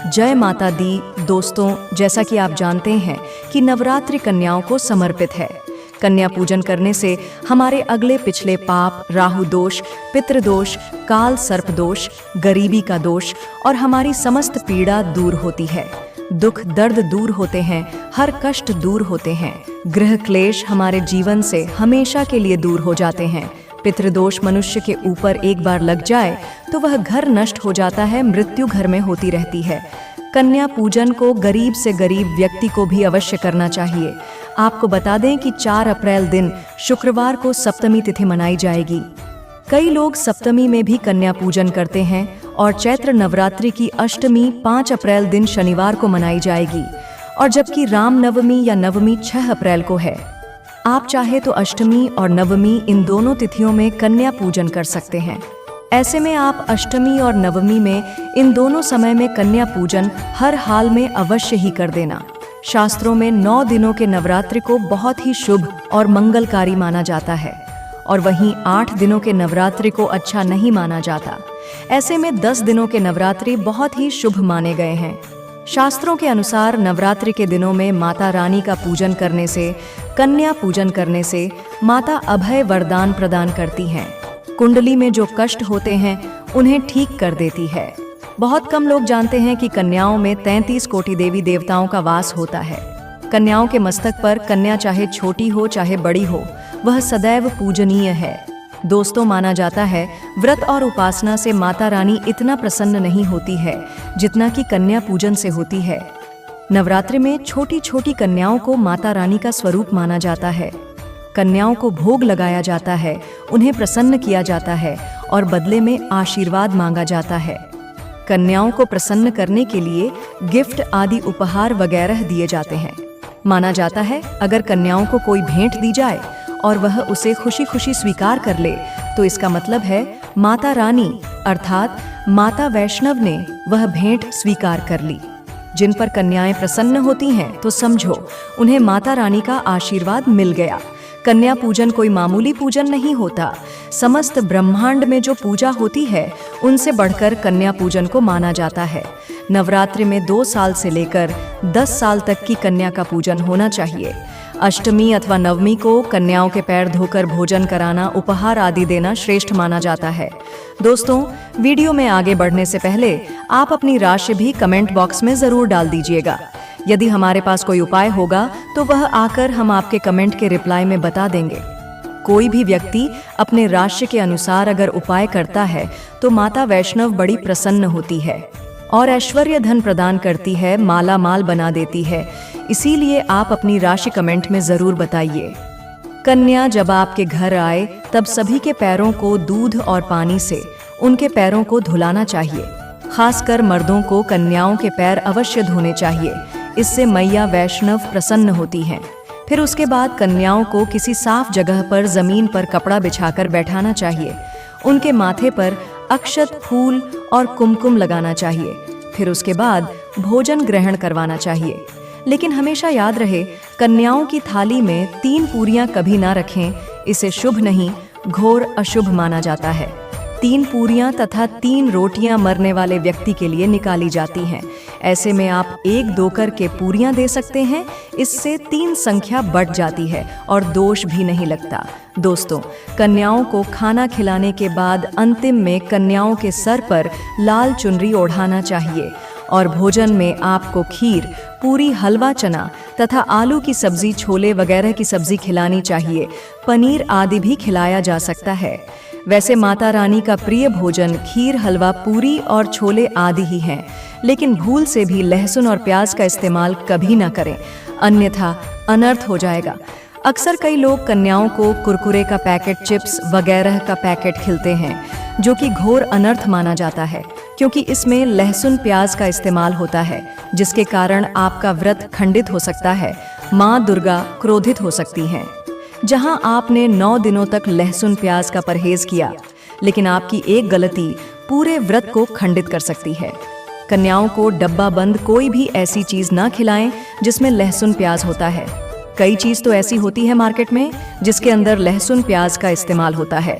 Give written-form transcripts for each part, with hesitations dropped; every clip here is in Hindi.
जय माता दी। दोस्तों, जैसा कि आप जानते हैं कि नवरात्रि कन्याओं को समर्पित है। कन्या पूजन करने से हमारे अगले पिछले पाप, राहु दोष, पितृदोष, काल सर्प दोष, गरीबी का दोष और हमारी समस्त पीड़ा दूर होती है। दुख दर्द दूर होते हैं, हर कष्ट दूर होते हैं, गृह क्लेश हमारे जीवन से हमेशा के लिए दूर हो जाते हैं। पितृदोष मनुष्य के ऊपर एक बार लग जाए तो वह घर नष्ट हो जाता है, मृत्यु घर में होती रहती है। कन्या पूजन को गरीब से गरीब व्यक्ति को भी अवश्य करना चाहिए। आपको बता दें कि 4 अप्रैल दिन शुक्रवार को सप्तमी तिथि मनाई जाएगी। कई लोग सप्तमी में भी कन्या पूजन करते हैं और चैत्र नवरात्रि की अष्टमी 5 अप्रैल दिन शनिवार को मनाई जाएगी, और जबकि राम नवमी या नवमी 6 अप्रैल को है। आप चाहे तो अष्टमी और नवमी इन दोनों तिथियों में कन्या पूजन कर सकते हैं। ऐसे में आप अष्टमी और नवमी में इन दोनों समय में कन्या पूजन हर हाल में अवश्य ही कर देना। शास्त्रों में 9 दिनों के नवरात्रि को बहुत ही शुभ और मंगलकारी माना जाता है, और वहीं 8 दिनों के नवरात्रि को अच्छा नहीं माना जाता। ऐसे में 10 दिनों के नवरात्रि बहुत ही शुभ माने गए हैं। शास्त्रों के अनुसार नवरात्रि के दिनों में माता रानी का पूजन करने से, कन्या पूजन करने से माता अभय वरदान प्रदान करती हैं। कुंडली में जो कष्ट होते हैं उन्हें ठीक कर देती है। बहुत कम लोग जानते हैं कि कन्याओं में 33 कोटि देवी देवताओं का वास होता है। कन्याओं के मस्तक पर कन्या चाहे छोटी हो चाहे बड़ी हो, वह सदैव पूजनीय है। दोस्तों, माना जाता है व्रत और उपासना से माता रानी इतना प्रसन्न नहीं होती है जितना कि कन्या पूजन से होती है। नवरात्रि में छोटी छोटी कन्याओं को माता रानी का स्वरूप माना जाता है। कन्याओं को भोग लगाया जाता है, उन्हें प्रसन्न किया जाता है और बदले में आशीर्वाद मांगा जाता है। कन्याओं को प्रसन्न करने के लिए गिफ्ट आदि उपहार वगैरह दिए जाते हैं। माना जाता है अगर कन्याओं को कोई भेंट दी जाए और वह उसे खुशी खुशी स्वीकार कर ले तो इसका मतलब है माता रानी अर्थात माता वैष्णव ने वह भेंट स्वीकार कर ली। जिन पर कन्याएं प्रसन्न होती हैं तो समझो उन्हें माता रानी का आशीर्वाद मिल गया। कन्या पूजन कोई मामूली पूजन नहीं होता। समस्त ब्रह्मांड में जो पूजा होती है उनसे बढ़कर कन्या पूजन को माना जाता है। नवरात्रि में 2 साल से लेकर 10 साल तक की कन्या का पूजन होना चाहिए। अष्टमी अथवा नवमी को कन्याओं के पैर धोकर भोजन कराना, उपहार आदि देना श्रेष्ठ माना जाता है। दोस्तों, वीडियो में आगे बढ़ने से पहले आप अपनी राशि भी कमेंट बॉक्स में जरूर डाल दीजिएगा। यदि हमारे पास कोई उपाय होगा तो वह आकर हम आपके कमेंट के रिप्लाई में बता देंगे। कोई भी व्यक्ति अपने राशि के अनुसार अगर उपाय करता है तो माता वैष्णव बड़ी प्रसन्न होती है और ऐश्वर्य धन प्रदान करती है, माला माल बना देती है। इसीलिए आप अपनी राशि कमेंट में जरूर बताइए। कन्या जब आपके घर आए तब सभी के पैरों को दूध और पानी से उनके पैरों को धुलाना चाहिए। खासकर मर्दों को कन्याओं के पैर अवश्य धोने चाहिए। इससे मैया वैष्णव प्रसन्न होती हैं। फिर उसके बाद कन्याओं को किसी साफ जगह पर जमीन पर कपड़ा बिछाकर बैठाना चाहिए। उनके माथे पर अक्षत, फूल और कुमकुम लगाना चाहिए। फिर उसके बाद भोजन ग्रहण करवाना चाहिए। लेकिन हमेशा याद रहे, कन्याओं की थाली में 3 पूरियां कभी ना रखें। इसे शुभ नहीं, घोर अशुभ माना जाता है। 3 पूरियां तथा 3 रोटियां मरने वाले व्यक्ति के लिए निकाली जाती हैं। ऐसे में आप 1-2 करके पूरियां दे सकते हैं। इससे 3 संख्या बढ़ जाती है और दोष भी नहीं लगता। दोस्तों, कन्याओं को खाना खिलाने के बाद अंतिम में कन्याओं के सर पर लाल चुनरी ओढ़ाना चाहिए और भोजन में आपको खीर, पूरी, हलवा, चना तथा आलू की सब्जी, छोले वगैरह की सब्जी खिलानी चाहिए। पनीर आदि भी खिलाया जा सकता है। वैसे माता रानी का प्रिय भोजन खीर, हलवा, पूरी और छोले आदि ही हैं, लेकिन भूल से भी लहसुन और प्याज का इस्तेमाल कभी ना करें, अन्यथा अनर्थ हो जाएगा। अक्सर कई लोग कन्याओं को कुरकुरे का पैकेट, चिप्स वगैरह का पैकेट खिलाते हैं, जो कि घोर अनर्थ माना जाता है, क्योंकि इसमें लहसुन प्याज का इस्तेमाल होता है, जिसके कारण आपका व्रत खंडित हो सकता है। माँ दुर्गा क्रोधित हो सकती हैं। जहां आपने 9 दिनों तक लहसुन प्याज का परहेज किया, लेकिन आपकी एक गलती पूरे व्रत को खंडित कर सकती है। कन्याओं को डब्बा बंद कोई भी ऐसी चीज ना खिलाएं जिसमें लहसुन प्याज होता है। कई चीज तो ऐसी होती है मार्केट में जिसके अंदर लहसुन प्याज का इस्तेमाल होता है।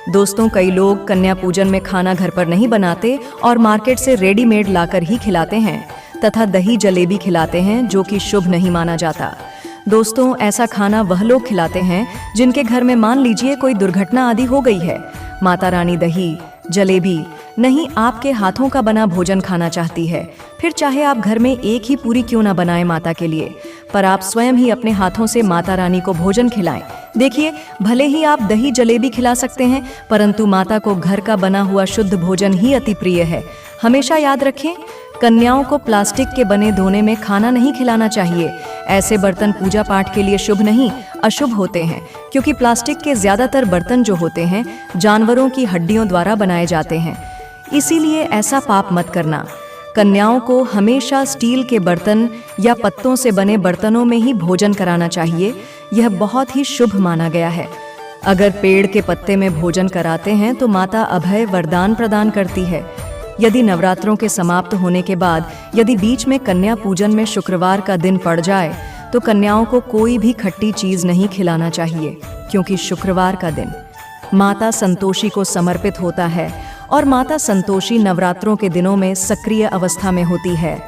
दोस्तों, कई लोग कन्या पूजन में खाना घर पर नहीं बनाते और मार्केट से रेडीमेड लाकर ही खिलाते हैं। तथा दही जलेबी खिलाते हैं, जो कि शुभ नहीं माना जाता। दोस्तों, ऐसा खाना वह लोग खिलाते हैं जिनके घर में मान लीजिए कोई दुर्घटना आदि हो गई है। माता रानी दही जलेबी नहीं, आपके हाथों का बना भोजन खाना चाहती है। फिर चाहे आप घर में एक ही पूरी क्यों ना बनाएं माता के लिए, पर आप स्वयं ही अपने हाथों से माता रानी को भोजन खिलाएं। देखिए, भले ही आप दही जलेबी खिला सकते हैं, परंतु माता को घर का बना हुआ शुद्ध भोजन ही अति प्रिय है। हमेशा याद रखें, कन्याओं को प्लास्टिक के बने दोने में खाना नहीं खिलाना चाहिए। ऐसे बर्तन पूजा पाठ के लिए शुभ नहीं, अशुभ होते हैं, क्योंकि प्लास्टिक के ज्यादातर बर्तन जो होते हैं जानवरों की हड्डियों द्वारा बनाए जाते हैं। इसीलिए ऐसा पाप मत करना। कन्याओं को हमेशा स्टील के बर्तन या पत्तों से बने बर्तनों में ही भोजन कराना चाहिए। यह बहुत ही शुभ माना गया है। अगर पेड़ के पत्ते में भोजन कराते हैं तो माता अभय वरदान प्रदान करती है। यदि नवरात्रों के समाप्त होने के बाद यदि बीच में कन्या पूजन में शुक्रवार का दिन पड़ जाए तो कन्याओं को कोई भी खट्टी चीज नहीं खिलाना चाहिए, क्योंकि शुक्रवार का दिन माता संतोषी को समर्पित होता है और माता संतोषी नवरात्रों के दिनों में सक्रिय अवस्था में होती है,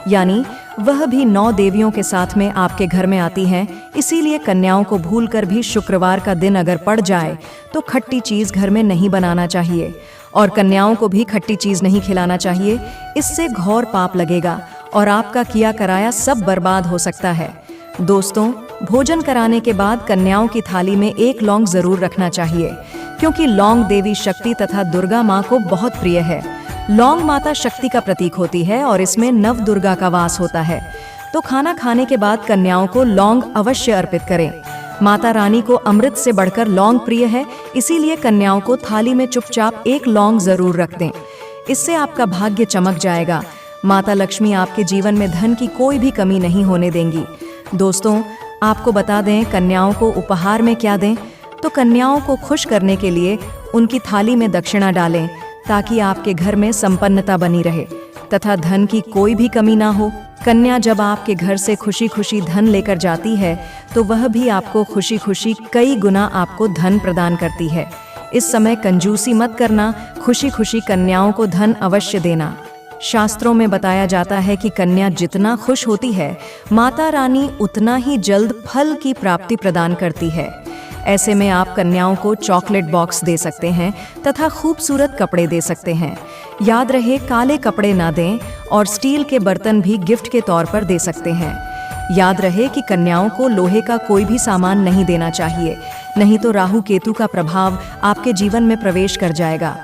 यानी वह भी 9 देवियों के साथ में आपके घर में आती हैं। इसीलिए कन्याओं को भूलकर भी शुक्रवार का दिन अगर पड़ जाए तो खट्टी चीज घर में नहीं बनाना चाहिए और कन्याओं को भी खट्टी चीज नहीं खिलाना चाहिए। इससे घोर पाप लगेगा और आपका किया कराया सब बर्बाद हो सकता है। दोस्तों, भोजन कराने के बाद कन्याओं की थाली में 1 लौंग जरूर रखना चाहिए, क्योंकि लौंग देवी शक्ति तथा दुर्गा माँ को बहुत प्रिय है। लौंग माता शक्ति का प्रतीक होती है और इसमें नव दुर्गा का वास होता है। तो खाना खाने के बाद कन्याओं को लौंग अवश्य अर्पित करें। माता रानी को अमृत से बढ़कर लौंग प्रिय है, इसीलिए कन्याओं को थाली में चुपचाप 1 लौंग जरूर रख दें। इससे आपका भाग्य चमक जाएगा। माता लक्ष्मी आपके जीवन में धन की कोई भी कमी नहीं होने देंगी। दोस्तों, आपको बता दें, कन्याओं को उपहार में क्या दें, तो कन्याओं को खुश करने के लिए उनकी थाली में दक्षिणा डालें, ताकि आपके घर में संपन्नता बनी रहे तथा धन की कोई भी कमी ना हो। कन्या जब आपके घर से खुशी खुशी धन लेकर जाती है तो वह भी आपको खुशी खुशी कई गुना आपको धन प्रदान करती है। इस समय कंजूसी मत करना, खुशी खुशी कन्याओं को धन अवश्य देना। शास्त्रों में बताया जाता है कि कन्या जितना खुश होती है, माता रानी उतना ही जल्द फल की प्राप्ति प्रदान करती है। ऐसे में आप कन्याओं को चॉकलेट बॉक्स दे सकते हैं तथा खूबसूरत कपड़े दे सकते हैं। याद रहे, काले कपड़े ना दें और स्टील के बर्तन भी गिफ्ट के तौर पर दे सकते हैं। याद रहे कि कन्याओं को लोहे का कोई भी सामान नहीं देना चाहिए, नहीं तो राहु केतु का प्रभाव आपके जीवन में प्रवेश कर जाएगा।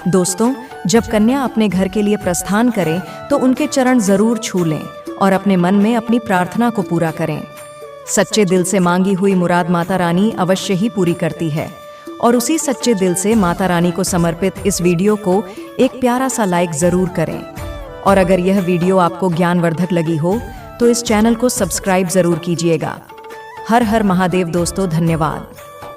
दोस्तों, जब कन्या अपने घर के लिए प्रस्थान करें तो उनके चरण जरूर छू लें और अपने मन में अपनी प्रार्थना को पूरा करें। सच्चे दिल से मांगी हुई मुराद माता रानी अवश्य ही पूरी करती है। और उसी सच्चे दिल से माता रानी को समर्पित इस वीडियो को एक प्यारा सा लाइक जरूर करें। और अगर यह वीडियो आपको ज्ञानवर्धक लगी हो तो इस चैनल को सब्सक्राइब जरूर कीजिएगा। हर हर महादेव दोस्तों, धन्यवाद।